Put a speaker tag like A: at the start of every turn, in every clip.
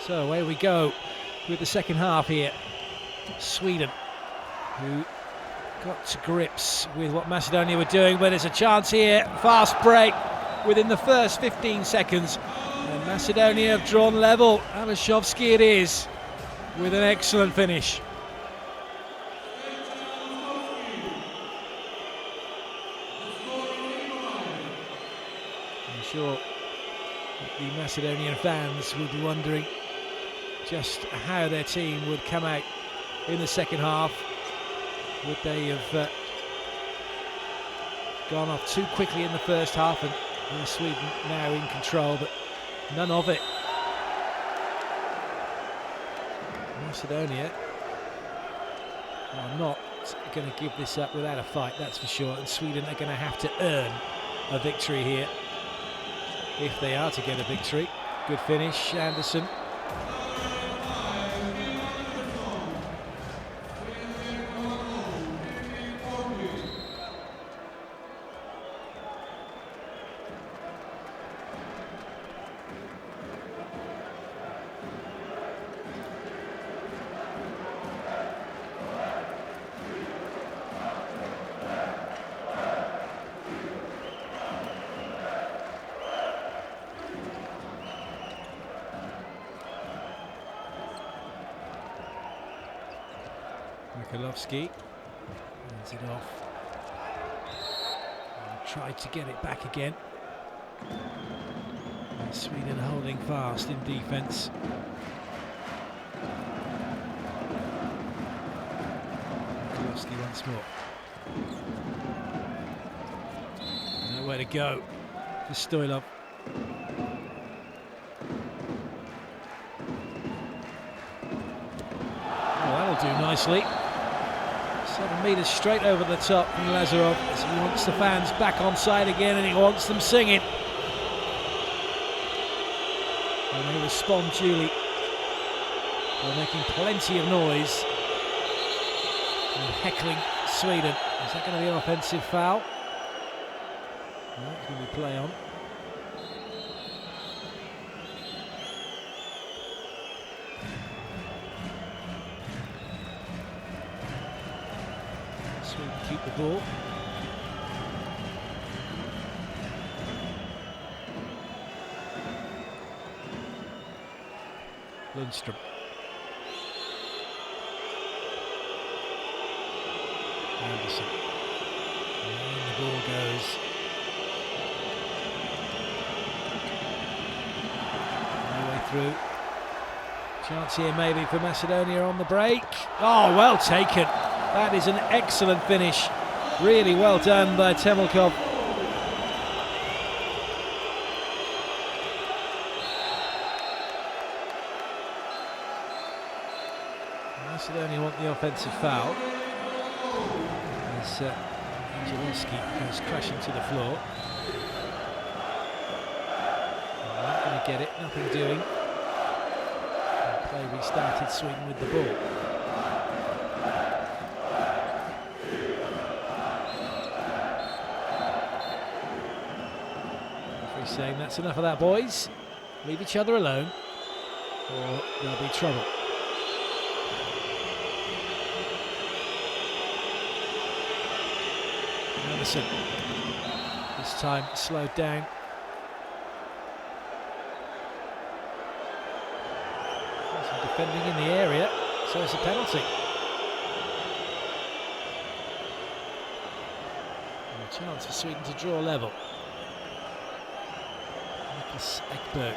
A: So away we go with the second half here. Sweden, who got to grips with what Macedonia were doing, but it's a chance here. Fast break within the first 15 seconds. And Macedonia have drawn level. Alashovsky it is, with an excellent finish. I'm sure the Macedonian fans will be wondering just how their team would come out in the second half. Would they have gone off too quickly in the first half, and Sweden now in control, but none of it. Macedonia are not going to give this up without a fight, that's for sure, and Sweden are going to have to earn a victory here if they are to get a victory. Good finish, Anderson. Mikulovsky hands it off and tried to get it back again. And Sweden holding fast in defence. Mikulovsky once more. Nowhere to go for Stoilov. Well, that'll do nicely. 7 metres straight over the top from Lazarov as he wants the fans back on side again, and he wants them singing. And they respond duly by making plenty of noise and heckling Sweden. Is that going to be an offensive foul? No, it's going to be play on. Sweden keep the ball. Lundstrom. Anderson. And the ball goes. No way through. Chance here maybe for Macedonia on the break. Oh, well taken. That is an excellent finish. Really well done by Temelkov. Macedonia want the offensive foul as Angelowski goes crashing to the floor. Not going to get it, nothing doing. And play restarted, Sweden with the ball. Referee saying that's enough of that, boys. Leave each other alone or there'll be trouble. Anderson, this time slowed down. Some defending in the area, so it's a penalty. And a chance for Sweden to draw level. Niklas Ekberg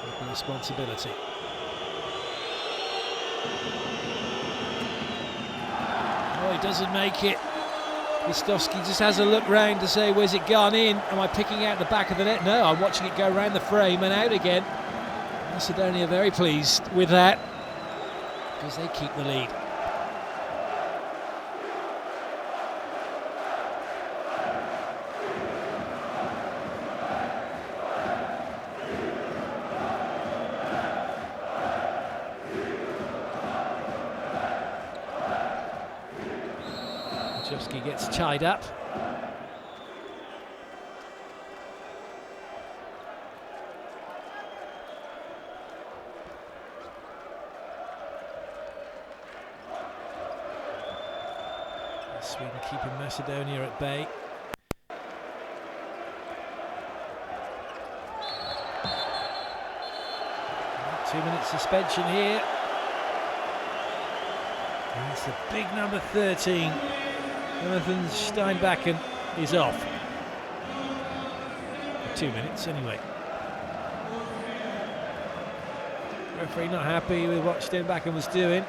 A: with the responsibility. Oh, he doesn't make it. Gostovski just has a look round to say, where's it gone in? Am I picking out the back of the net? No, I'm watching it go round the frame and out again. Macedonia very pleased with that because they keep the lead. Chevsky gets tied up. Sweden keeping Macedonia at bay. And 2 minutes suspension here. And it's the big number 13. Jonathan Steinbacken is off. For 2 minutes anyway. Referee not happy with what Steinbacken was doing.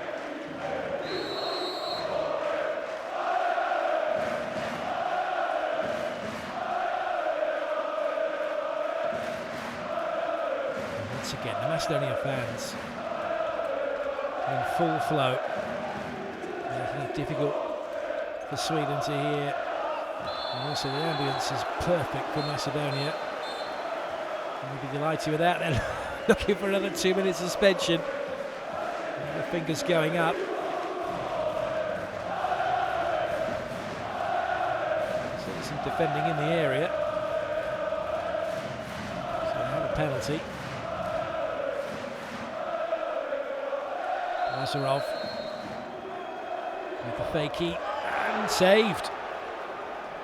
A: And once again, the Macedonian fans in full flow, making it difficult for Sweden to hear. And also the ambience is perfect for Macedonia. And we'll be delighted with that then. Looking for another 2 minutes suspension. And the fingers going up. So some defending in the area. So they have a penalty. Lazarov with the fakie and saved.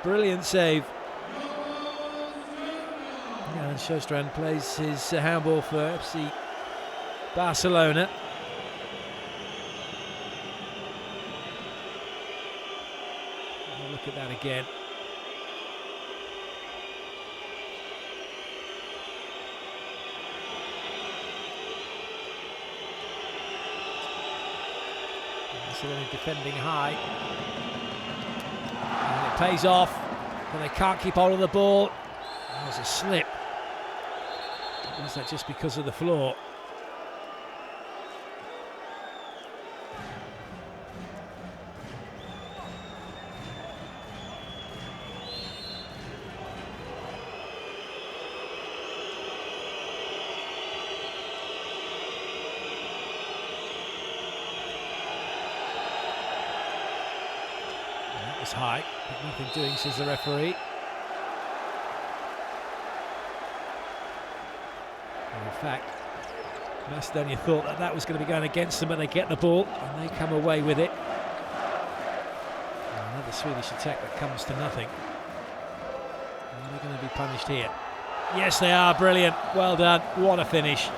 A: Brilliant save. And Sjöstrand plays his handball for FC Barcelona. We'll look at that again. Barcelona defending high. And it pays off, but they can't keep hold of the ball. That was a slip. Was that just because of the floor? And that was high, but nothing doing, says the referee. In fact, Macedonia thought that that was going to be going against them, but they get the ball and they come away with it. And another Swedish attack that comes to nothing. Are they going to be punished here? Yes, they are. Brilliant. Well done. What a finish.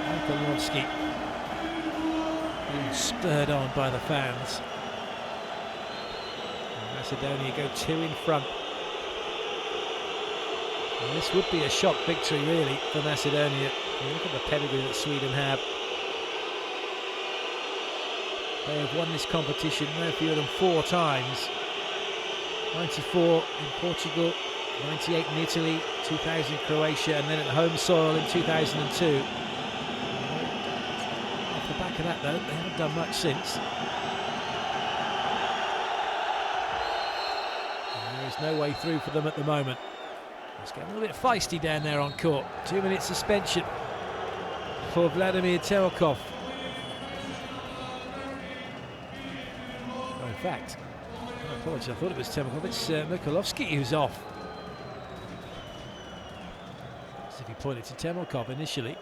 A: Mikolovsky being spurred on by the fans. And Macedonia go 2 in front. And this would be a shock victory, really, for Macedonia. Look at the pedigree that Sweden have. They have won this competition no fewer than 4 times. 94 in Portugal, 98 in Italy, 2000 Croatia, and then at home soil in 2002. Off the back of that, though, they haven't done much since. And there is no way through for them at the moment. It's getting a little bit feisty down there on court. 2 minute suspension for Vladimir Temelkov. Oh, in fact, I apologise, I thought it was Temelkov. It's Mikolovsky who's off. As if he pointed to Temelkov initially.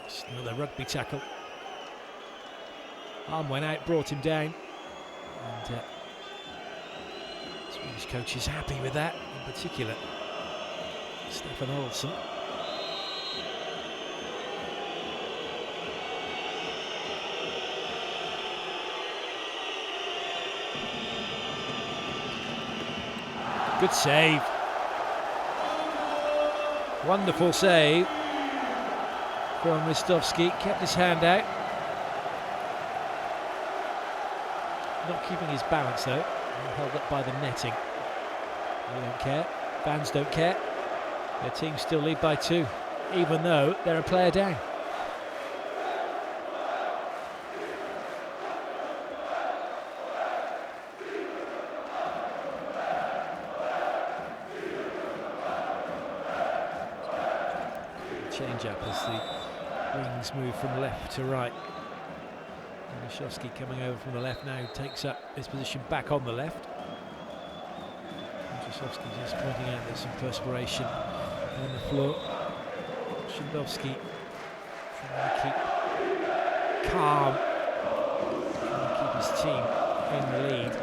A: That's another rugby tackle. Arm went out, brought him down. And Swedish coach is happy with that, in particular Stefan Olsson. Good save. Wonderful save from Ristovski. Kept his hand out. Not keeping his balance though. Held up by the netting. They don't care. Fans don't care. Their team still lead by 2, even though they're a player down. Change up as the wings move from left to right. Mishowski coming over from the left now, takes up his position back on the left. Mishowski just pointing out there's some perspiration on the floor. Shindovsky trying to keep calm team in the lead.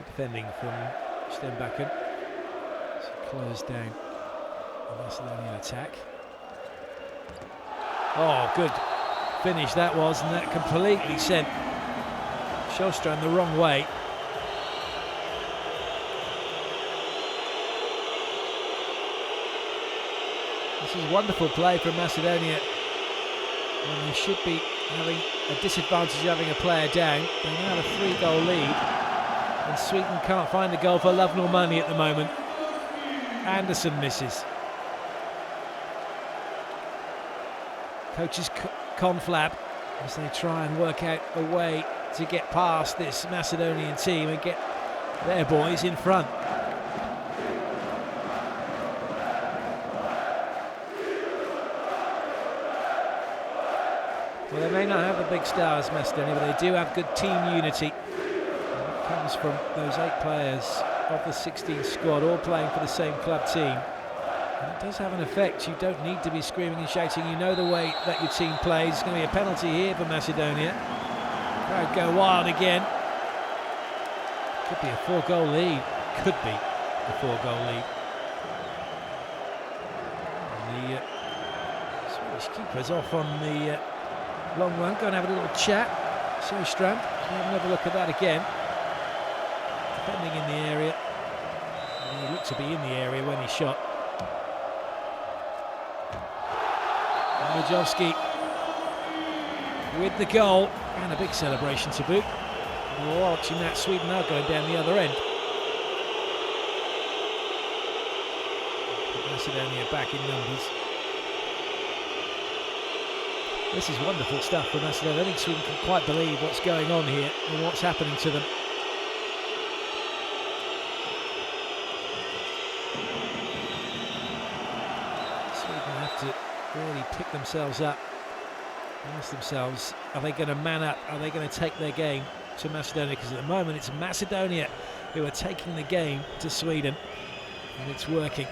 A: Defending from Stenbakken. So closed down the Macedonian attack. Oh, good finish that was, and that completely sent Sjöstrand the wrong way. This is wonderful play from Macedonia when they should be having a disadvantage of having a player down. They now have a 3-goal lead, and Sweden can't find a goal for love nor money at the moment. Andersson misses. Coach's conflab as they try and work out a way to get past this Macedonian team and get their boys in front. Well, they may not have the big stars, Macedonia, but they do have good team unity. And that comes from those 8 players of the 16 squad, all playing for the same club team. And it does have an effect. You don't need to be screaming and shouting. You know the way that your team plays. It's going to be a penalty here for Macedonia. Crowd go wild again. Could be a 4-goal lead. Could be a 4-goal lead. And the Swedish keeper's off on the long run. Go and have a little chat. Sjöstrand, have another look at that again. Defending in the area. And he looked to be in the area when he shot. Majowski with the goal and a big celebration to boot. We're watching that. Sweden now going down the other end. Macedonia back in numbers. This is wonderful stuff for Macedonia. I think Sweden can quite believe what's going on here and what's happening to them. Sweden have to really pick themselves up and ask themselves, are they going to man up? Are they going to take their game to Macedonia? Because at the moment it's Macedonia who are taking the game to Sweden, and it's working.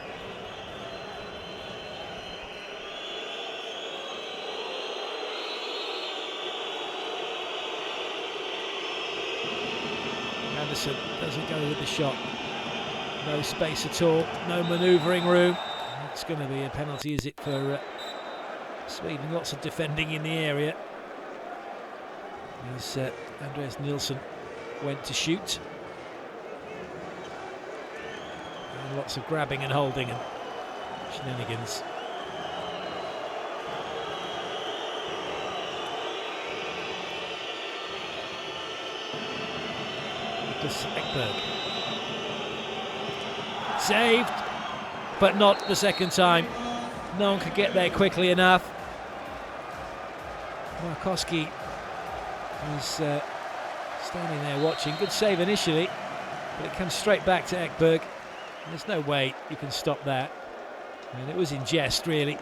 A: Andersson doesn't go with the shot. No space at all, no manoeuvring room. It's going to be a penalty, is it, for Sweden? Lots of defending in the area. As Andreas Nilsson went to shoot. And lots of grabbing and holding and shenanigans. Ekberg. Saved, but not the second time. No one could get there quickly enough. Markowski was standing there watching. Good save initially, but it comes straight back to Ekberg. There's no way you can stop that. And it was in jest, really,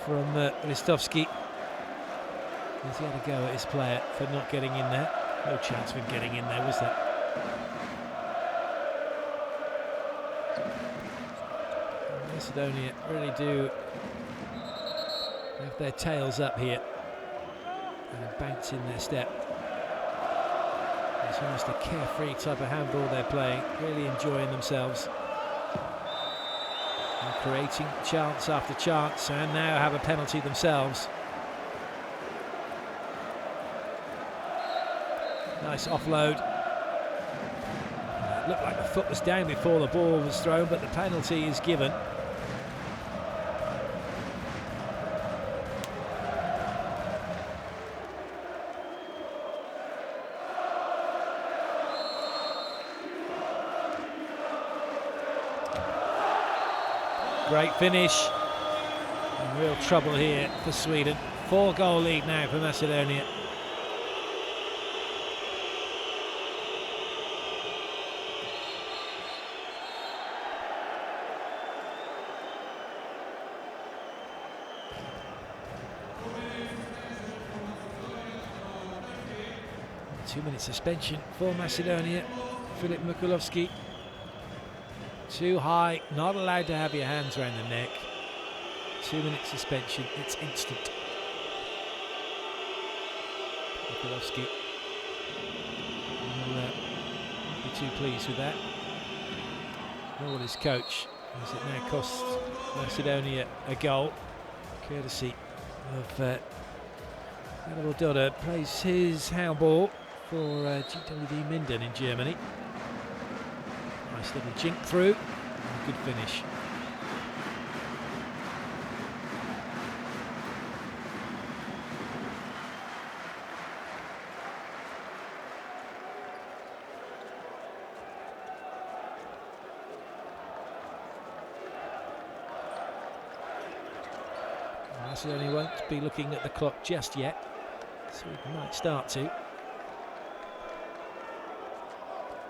A: from Ristovski. As he had a go at his player for not getting in there. No chance of him getting in there, was there? Macedonia really do have their tails up here and banked in their step. It's almost a carefree type of handball they're playing, really enjoying themselves and creating chance after chance, and now have a penalty themselves. Nice offload. It looked like the foot was down before the ball was thrown, but the penalty is given. Great finish. In real trouble here for Sweden. 4-goal lead now for Macedonia. Two-minute suspension for Macedonia. Filip Mikulovski. Too high, not allowed to have your hands around the neck. 2-minute suspension, it's instant. Mikulovsky will be too pleased with that. Nor will his coach, as it now costs Macedonia a goal, courtesy of Hannibal Dodder. Plays his handball for GWD Minden in Germany. Nice little jink through, and a good finish. Macedonia won't be looking at the clock just yet, so we might start to.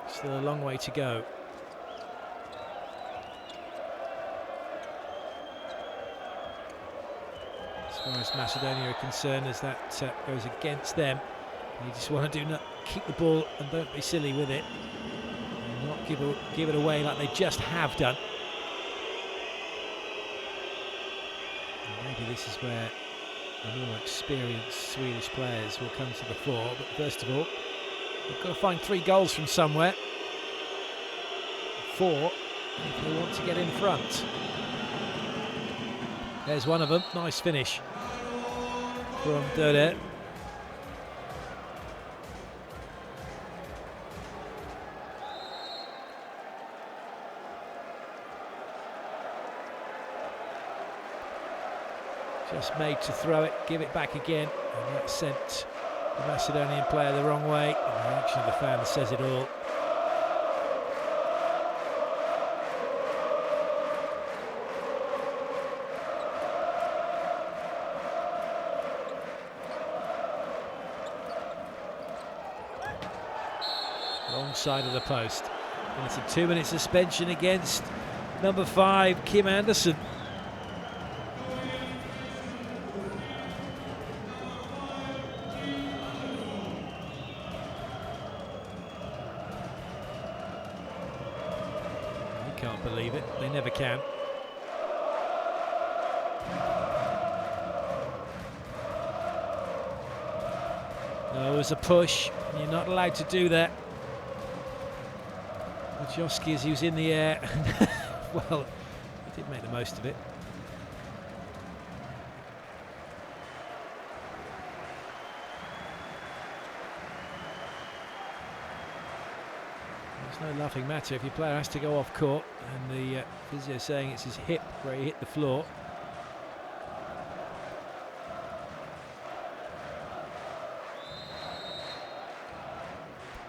A: Still a long way to go. As far as Macedonia are concerned, as that goes against them, you just want to keep the ball and don't be silly with it, and not give it away like they just have done. Maybe this is where the more experienced Swedish players will come to the fore, but first of all, they've got to find 3 goals from somewhere. 4 if they want to get in front. There's one of them, nice finish from Dodder. Just made to throw it, give it back again, and that sent the Macedonian player the wrong way. And the reaction of the fan says it all. Wrong side of the post. And it's a 2-minute suspension against number 5, Kim Anderson. Can't believe it, they never can. No, it was a push, you're not allowed to do that. Majowski, as he was in the air, well, he did make the most of it. No laughing matter if your player has to go off court, and the physio saying it's his hip where he hit the floor.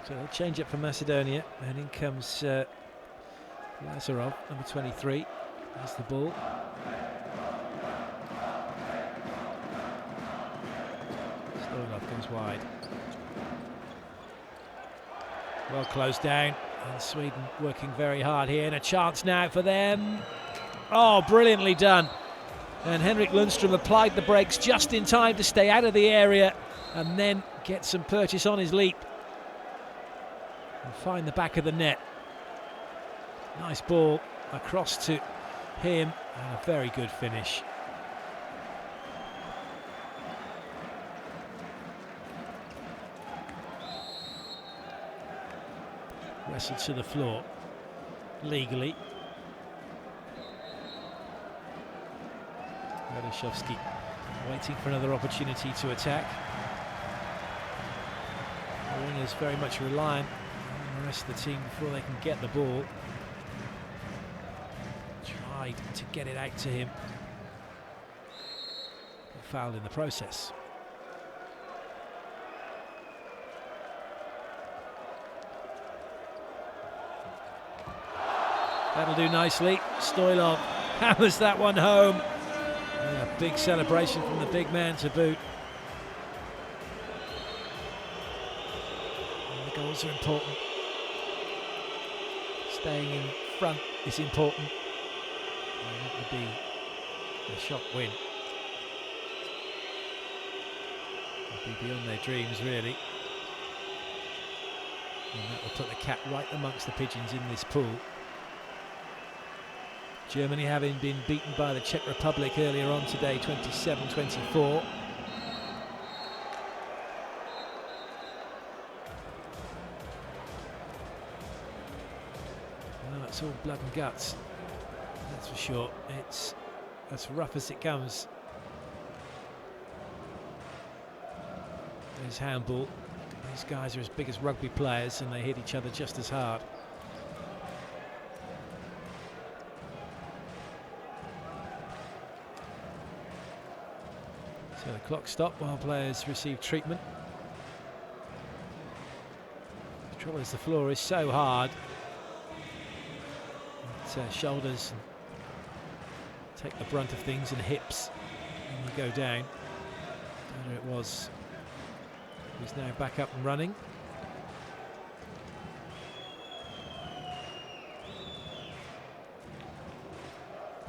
A: So they'll change it for Macedonia, and in comes Lazarov, number 23. There's the ball. Stoyanov goes wide. Well closed down. And Sweden working very hard here, and a chance now for them. Oh, brilliantly done. And Henrik Lundström applied the brakes just in time to stay out of the area and then get some purchase on his leap and find the back of the net. Nice ball across to him, and a very good finish. Wrestled to the floor legally. Radoshovsky waiting for another opportunity to attack. The wingers very much reliant on the rest of the team before they can get the ball. Tried to get it out to him, but fouled in the process. That'll do nicely. Stoyanov hammers that one home. And a big celebration from the big man to boot. And the goals are important. Staying in front is important. And that would be a shock win. Would be beyond their dreams, really. And that will put the cat right amongst the pigeons in this pool. Germany having been beaten by the Czech Republic earlier on today, 27-24. It's all blood and guts, that's for sure. It's as rough as it comes. There's handball. These guys are as big as rugby players and they hit each other just as hard. So the clock stopped while players receive treatment. The trouble is the floor is so hard. Shoulders take the brunt of things and hips when you go down. There it was. He's now back up and running.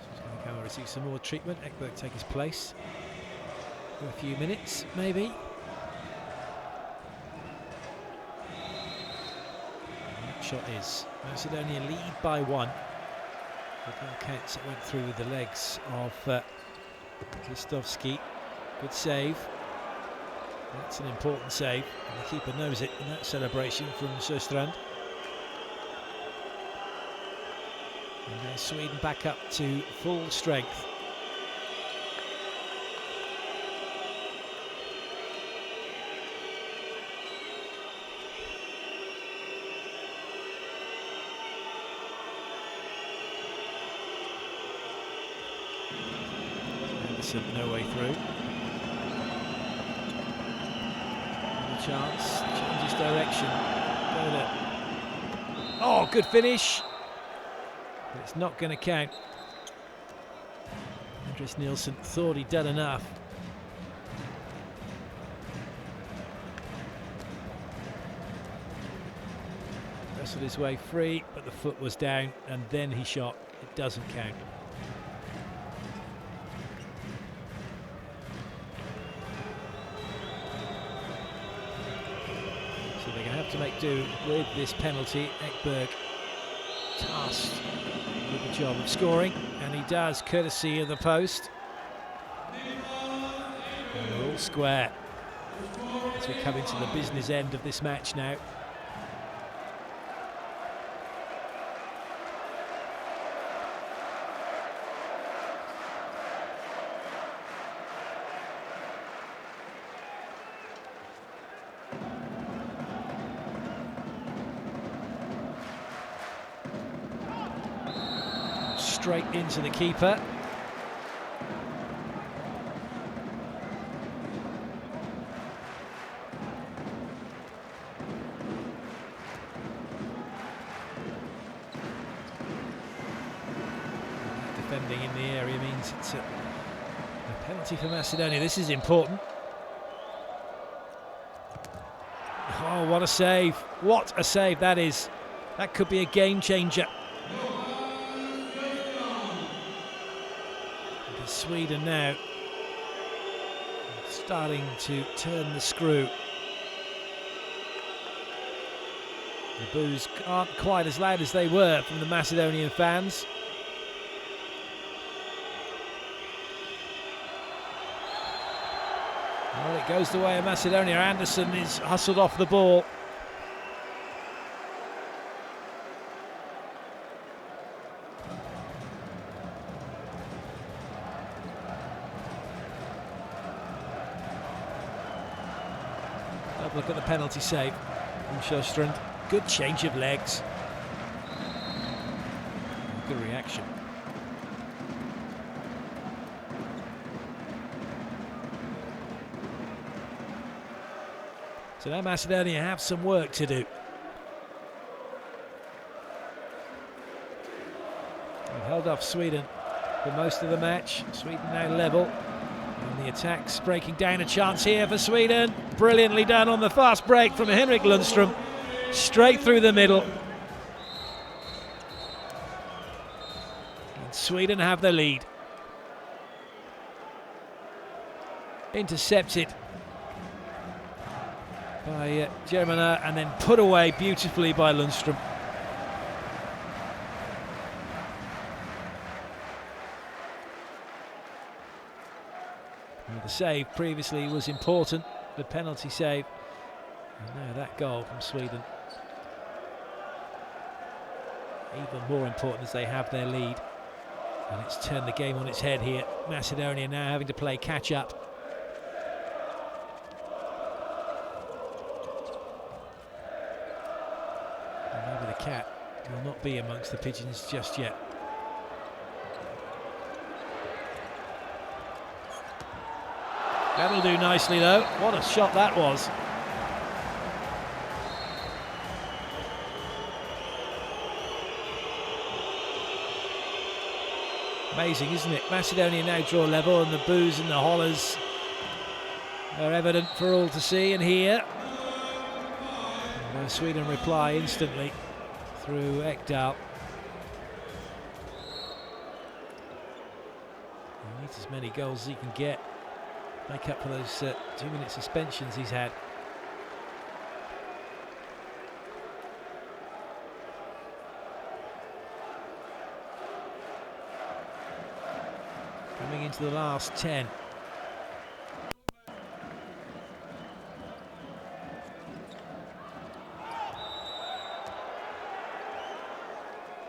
A: So he's going to come and receive some more treatment. Ekberg take his place for a few minutes, maybe. And that shot is Macedonia lead by 1. The counts that went through with the legs of Kistovski. Good save. That's an important save, and the keeper knows it in that celebration from Sjöstrand. And now Sweden back up to full strength. Anderson no way through. Chance, changes direction. Oh, good finish. But it's not going to count. Andres Nielsen thought he'd done enough. Wrestled his way free, but the foot was down, and then he shot. It doesn't count. To make do with this penalty. Ekberg tasked with the job of scoring, and he does, courtesy of the post. And we're all square as we come into the business end of this match now. Straight into the keeper. Defending in the area means it's a penalty for Macedonia. This is important. Oh, what a save. What a save that is. That could be a game changer. Sweden now starting to turn the screw. The boos aren't quite as loud as they were from the Macedonian fans. Well, it goes the way of Macedonia. Anderson is hustled off the ball. Look at the penalty save from Sjöstrand. Good change of legs. Good reaction. So now Macedonia have some work to do. They've held off Sweden for most of the match. Sweden now level. And the attack's breaking down. A chance here for Sweden. Brilliantly done on the fast break from Henrik Lundström. Straight through the middle. And Sweden have the lead. Intercepted by Germana and then put away beautifully by Lundström. The save previously was important, the penalty save, and now that goal from Sweden. even more important as they have their lead. And it's turned the game on its head here. Macedonia now having to play catch-up. And maybe the cat will not be amongst the pigeons just yet. That'll do nicely though. What a shot that was. Amazing, isn't it? Macedonia now draw level, and the boos and the hollers are evident for all to see and hear. And Sweden reply instantly through Ekdal. He needs as many goals as he can get. Make up for those 2-minute suspensions he's had. Coming into the last 10.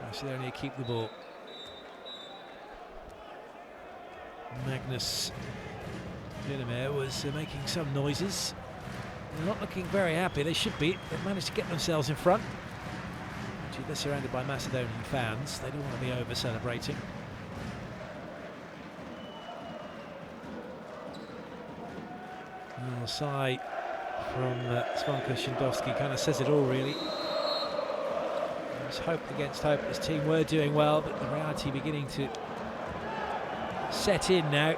A: Macedonia keep the ball. Magnus Lindemeyer was making some noises. They're not looking very happy. They should be. They've managed to get themselves in front. They're surrounded by Macedonian fans. They don't want to be over celebrating. The side from Zvonko Shindovsky kind of says it all, really. There's hope against hope. This team were doing well, but the reality beginning to set in now.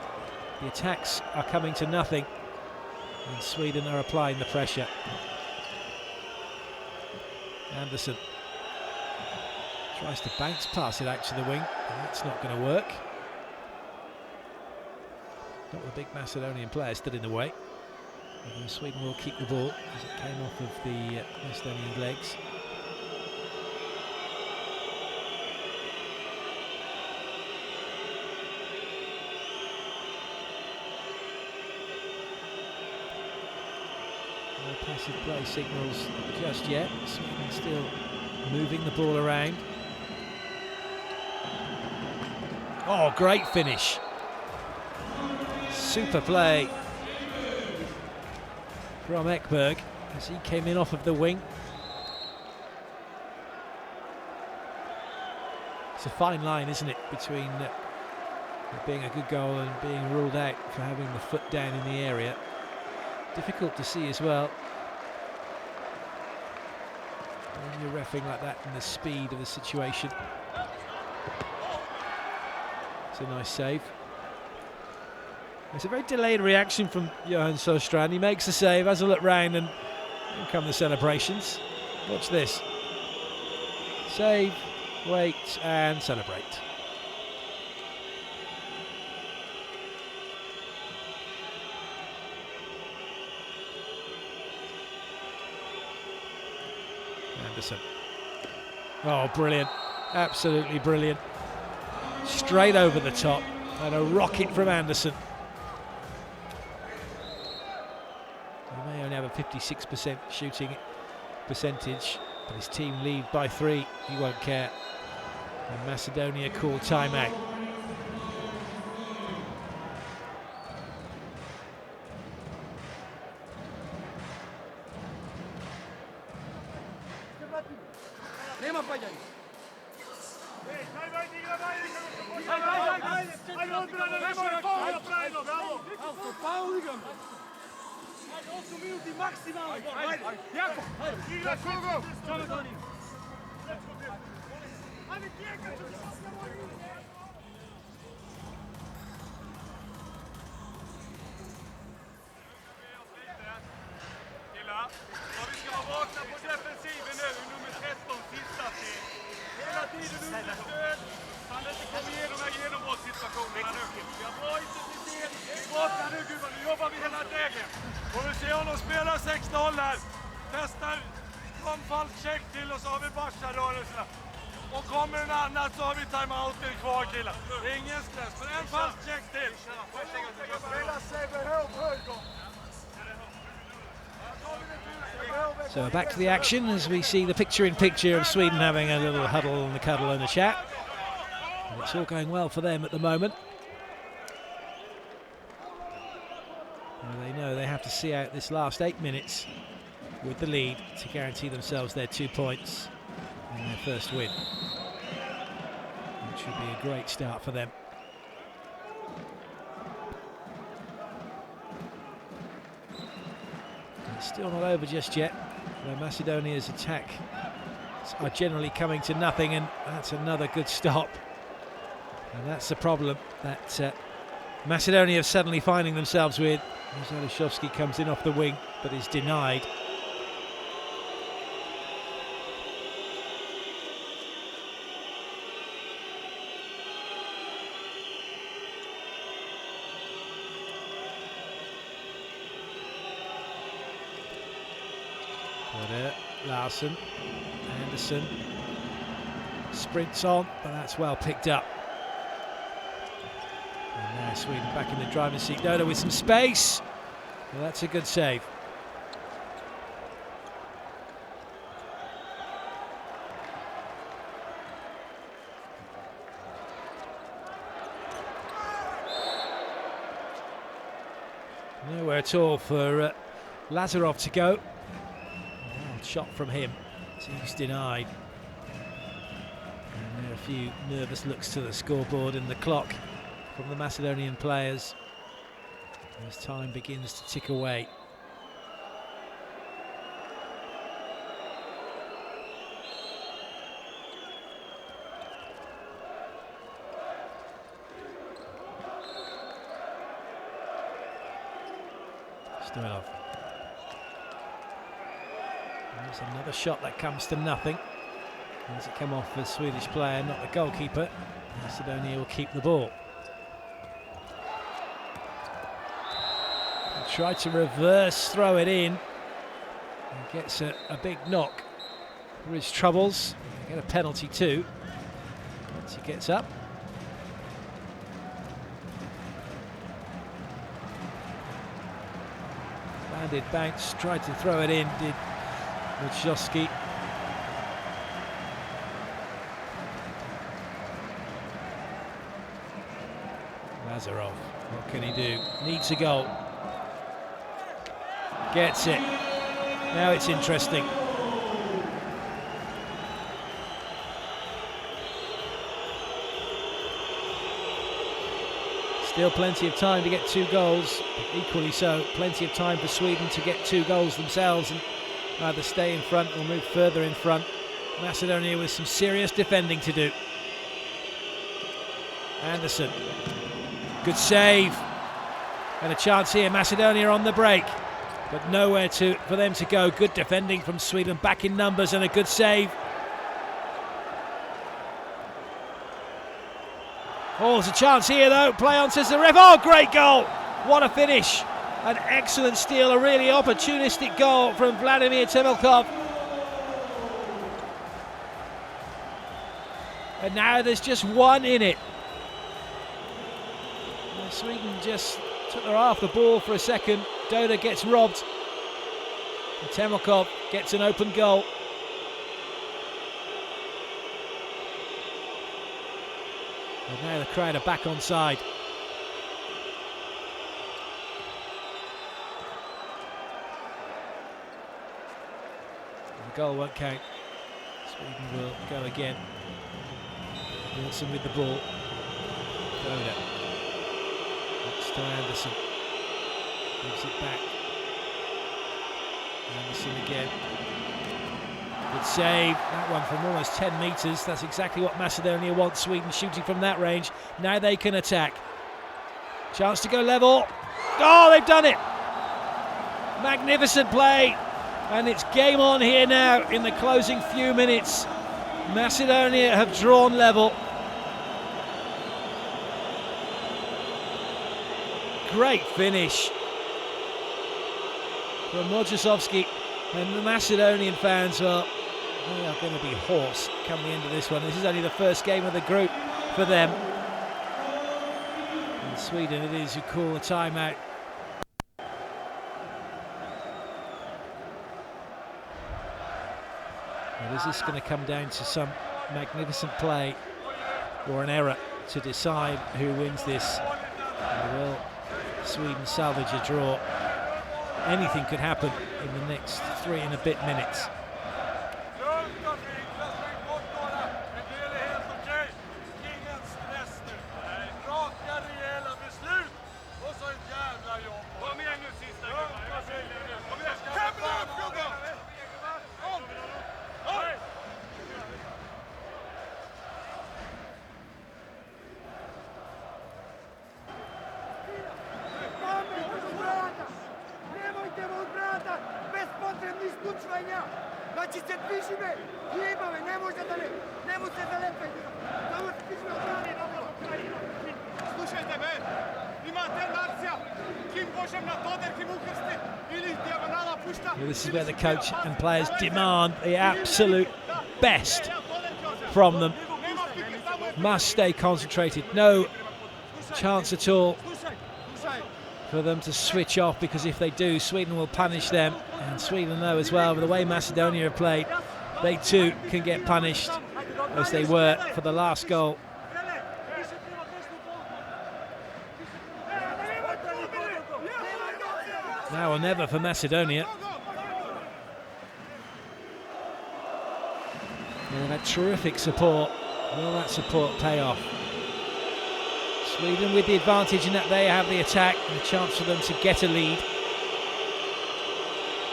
A: The attacks are coming to nothing, and Sweden are applying the pressure. Anderson tries to bounce past it out to the wing, but that's not going to work. Not the big Macedonian player stood in the way. And Sweden will keep the ball as it came off of the Macedonian legs. No passive play signals just yet. Sweden still moving the ball around. Oh, great finish. Super play from Ekberg as he came in off of the wing. It's a fine line, isn't it, between it being a good goal and being ruled out for having the foot down in the area. Difficult to see as well when you're reffing like that and the speed of the situation. It's a nice save. It's a very delayed reaction from Johan Sjöstrand. He makes the save, has a look round, and here come the celebrations. Watch this. Save, wait, and celebrate. Anderson. Oh, brilliant. Absolutely brilliant. Straight over the top, and a rocket from Anderson. He may only have a 56% shooting percentage, but his team lead by 3. He won't care. And Macedonia call timeout. So back to the action as we see the picture-in-picture of Sweden having a little huddle and a cuddle and a chat. And it's all going well for them at the moment. And they know they have to see out this last 8 minutes with the lead to guarantee themselves their 2 points and their first win, which would be a great start for them. It's still not over just yet, though Macedonia's attack are generally coming to nothing, and that's another good stop. And that's the problem that Macedonia are suddenly finding themselves with. Zalishevsky comes in off the wing, but is denied. Larson, Anderson sprints on, but that's well picked up. And now Sweden back in the driving seat. Doda with some space. Well, that's a good save. Nowhere at all for Lazarov to go. Shot from him, he's denied. And there are a few nervous looks to the scoreboard and the clock from the Macedonian players as time begins to tick away. Stoyanov. There's another shot that comes to nothing. As it come off the Swedish player, not the goalkeeper. Macedonia will keep the ball. He tried to reverse, throw it in, and gets a big knock for his troubles. He'll get a penalty too once he gets up. Landed Banks, tried to throw it in, did Wojciechowski. Lazarov, what can he do? Needs a goal. Gets it. Now it's interesting. Still plenty of time to get 2 goals. Equally so, plenty of time for Sweden to get 2 goals themselves and either stay in front or move further in front. Macedonia with some serious defending to do. Anderson, good save, and a chance here. Macedonia on the break, but nowhere for them to go. Good defending from Sweden, back in numbers, and a good save. Oh, there's a chance here though. Play on, says the ref. Oh, great goal! What a finish! An excellent steal, a really opportunistic goal from Vladimir Temelkov. And now there's just one in it. And Sweden just took their eye off the ball for a second. Doda gets robbed. And Temelkov gets an open goal. And now the crowd are back on side. Goal won't count. Sweden will go again. Wilson with the ball. Doda. That's to Anderson. Gives it back. Anderson again. Good save. That one from almost 10 metres. That's exactly what Macedonia wants. Sweden shooting from that range. Now they can attack. Chance to go level. Oh, they've done it! Magnificent play. And it's game on here now in the closing few minutes. Macedonia have drawn level. Great finish from Wojciechowski, and the Macedonian fans they are going to be hoarse come the end of this one. This is only the first game of the group for them. In Sweden it is who call a timeout. Now, is this going to come down to some magnificent play or an error to decide who wins this? Or will Sweden salvage a draw? Anything could happen in the next 3 and a bit minutes. Well, this is where the coach and players demand the absolute best from them. Must stay concentrated. No chance at all for them to switch off, because if they do, Sweden will punish them. And Sweden know as well, with the way Macedonia have played, they too can get punished, as they were for the last goal. Now or never for Macedonia. They've had terrific support. Will that support pay off? Sweden with the advantage in that they have the attack and a chance for them to get a lead.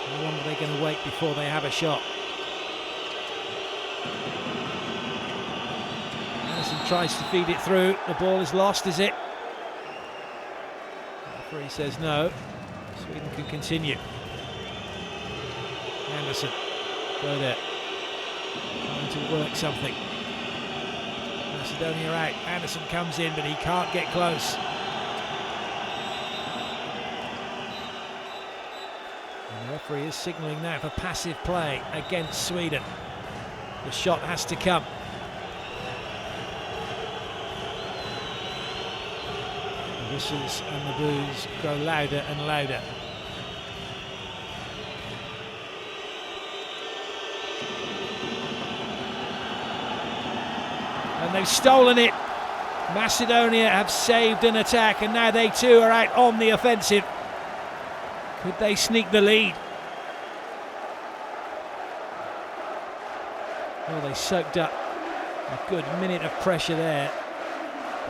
A: How long are they going to wait before they have a shot? Anderson tries to feed it through. The ball is lost, is it? The referee says no. Sweden can continue. Anderson, go there. Trying to work something. Macedonia out. Anderson comes in, but he can't get close. And the referee is signalling now for passive play against Sweden. The shot has to come. The whistles and the boos grow louder and louder. And they've stolen it. Macedonia have saved an attack, and now they too are out on the offensive. Could they sneak the lead? Well, they soaked up a good minute of pressure there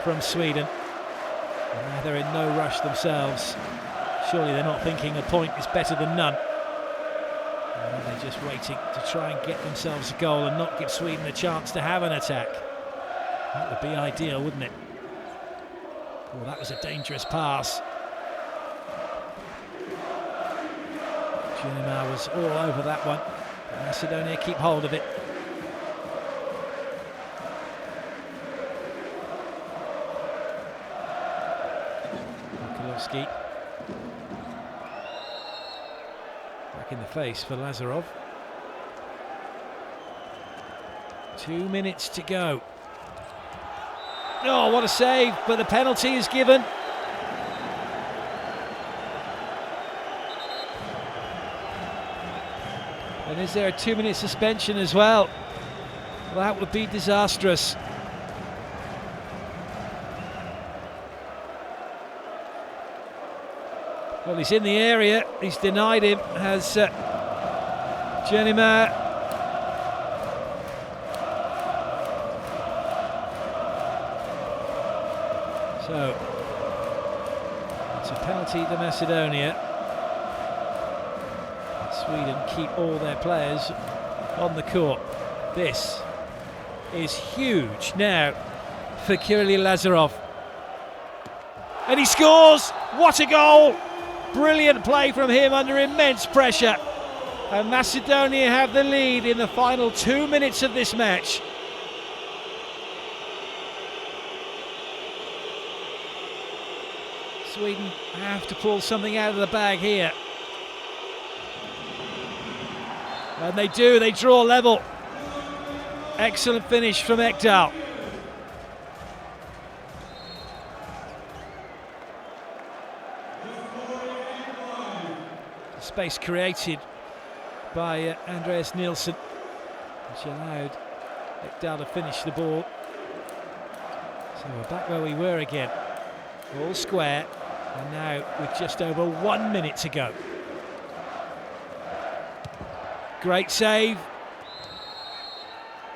A: from Sweden. And now they're in no rush themselves. Surely they're not thinking a point is better than none. And they're just waiting to try and get themselves a goal and not give Sweden a chance to have an attack. That would be ideal, wouldn't it? Well, that was a dangerous pass. Junimar was all over that one. But Macedonia keep hold of it. Mikulovski. Back in the face for Lazarov. 2 minutes to go. Oh, what a save, but the penalty is given. And is there a 2-minute suspension as well? Well, that would be disastrous. Well, he's in the area. He's denied him, has Junimar. So, it's a penalty to Macedonia. Sweden keep all their players on the court. This is huge now for Kirili Lazarov. And he scores! What a goal! Brilliant play from him under immense pressure. And Macedonia have the lead in the final 2 minutes of this match. Sweden have to pull something out of the bag here. And they do, they draw level. Excellent finish from Ekdal. Space created by Andreas Nielsen. which allowed Ekdal to finish the ball. So we're back where we were again, all square, and now with just over 1 minute to go. Great save,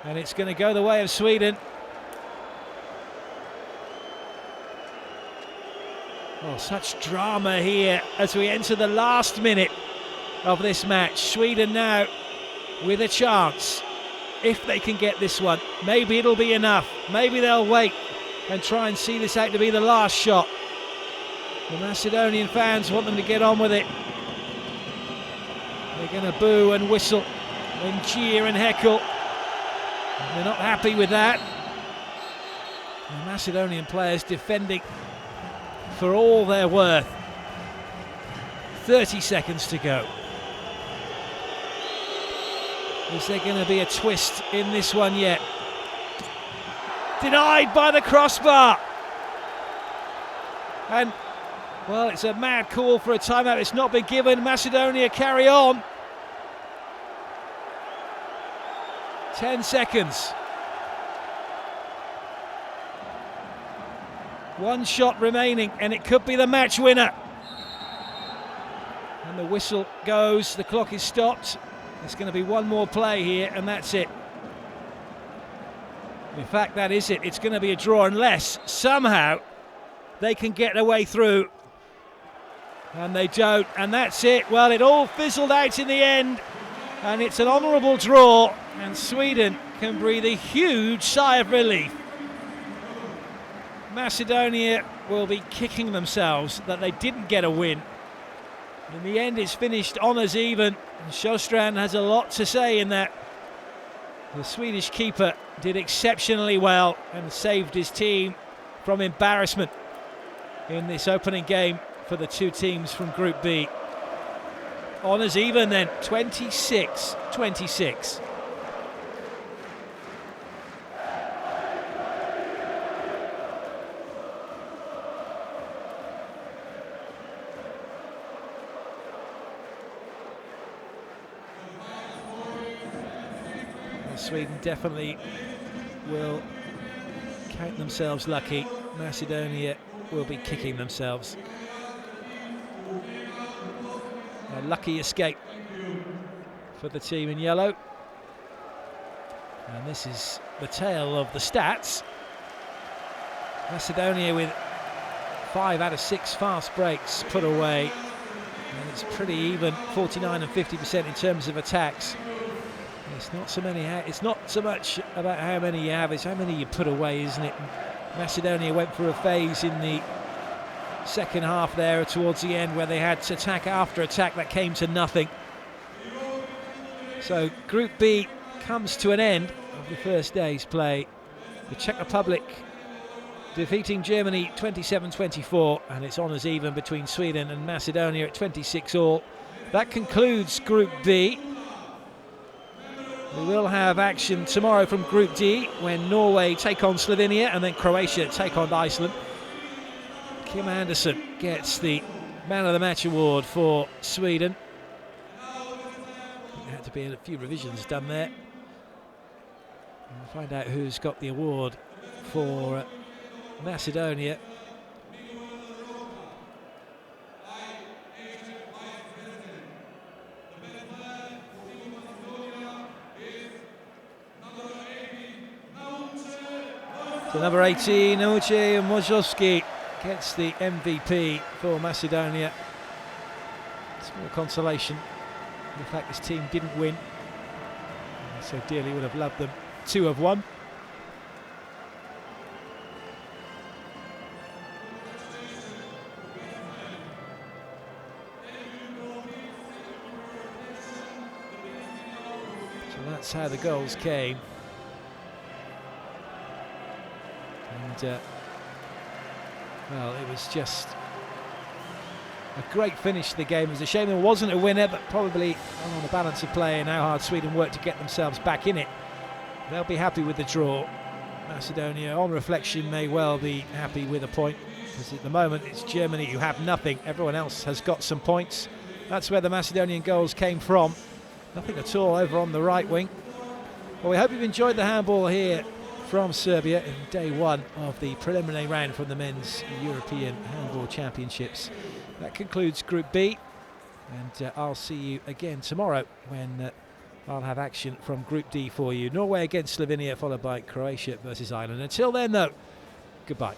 A: and it's going to go the way of Sweden. Oh, such drama here as we enter the last minute of this match. Sweden now with a chance, if they can get this one. Maybe it'll be enough. Maybe they'll wait and try and see this out to be the last shot. The Macedonian fans want them to get on with it. They're going to boo and whistle and cheer and heckle. They're not happy with that. The Macedonian players defending for all they're worth. 30 seconds to go. Is there going to be a twist in this one yet? Denied by the crossbar. And, well, it's a mad call for a timeout. It's not been given. Macedonia carry on. 10 seconds. One shot remaining, and it could be the match winner. And the whistle goes, the clock is stopped. There's going to be one more play here, and that's it. In fact, that is it. It's going to be a draw unless somehow they can get their way through. And they don't, and that's it. Well, it all fizzled out in the end, and it's an honourable draw, and Sweden can breathe a huge sigh of relief. Macedonia will be kicking themselves that they didn't get a win. In the end, it's finished honours even. And Sjöstrand has a lot to say in that. The Swedish keeper did exceptionally well and saved his team from embarrassment in this opening game for the two teams from Group B. Honours even then, 26-26. Sweden definitely will count themselves lucky. Macedonia will be kicking themselves. A lucky escape for the team in yellow. And this is the tale of the stats. Macedonia with 5 out of 6 fast breaks put away. And it's pretty even, 49 and 50% in terms of attacks. It's not so many. It's not so much about how many you have; it's how many you put away, isn't it? Macedonia went through a phase in the second half there, towards the end, where they had attack after attack that came to nothing. So Group B comes to an end of the first day's play. The Czech Republic defeating Germany 27-24, and it's honours even between Sweden and Macedonia at 26-all. That concludes Group B. We will have action tomorrow from Group D when Norway take on Slovenia and then Croatia take on Iceland. Kim Anderson gets the Man of the Match award for Sweden. There had to be a few revisions done there. We'll find out who's got the award for Macedonia. So number 18, Uche Mojovski gets the MVP for Macedonia. Small consolation for the fact this team didn't win. I so dearly would have loved them to have won. So that's how the goals came. And, well, it was just a great finish to the game. It was a shame there wasn't a winner, but probably on the balance of play and how hard Sweden worked to get themselves back in it, they'll be happy with the draw. Macedonia, on reflection, may well be happy with a point, because at the moment it's Germany who have nothing. Everyone else has got some points. That's where the Macedonian goals came from. Nothing at all over on the right wing. Well, we hope you've enjoyed the handball here from Serbia in day one of the preliminary round from the Men's European Handball Championships. That concludes Group B, and I'll see you again tomorrow when I'll have action from Group D for you. Norway against Slovenia, followed by Croatia versus Ireland. Until then, though, goodbye.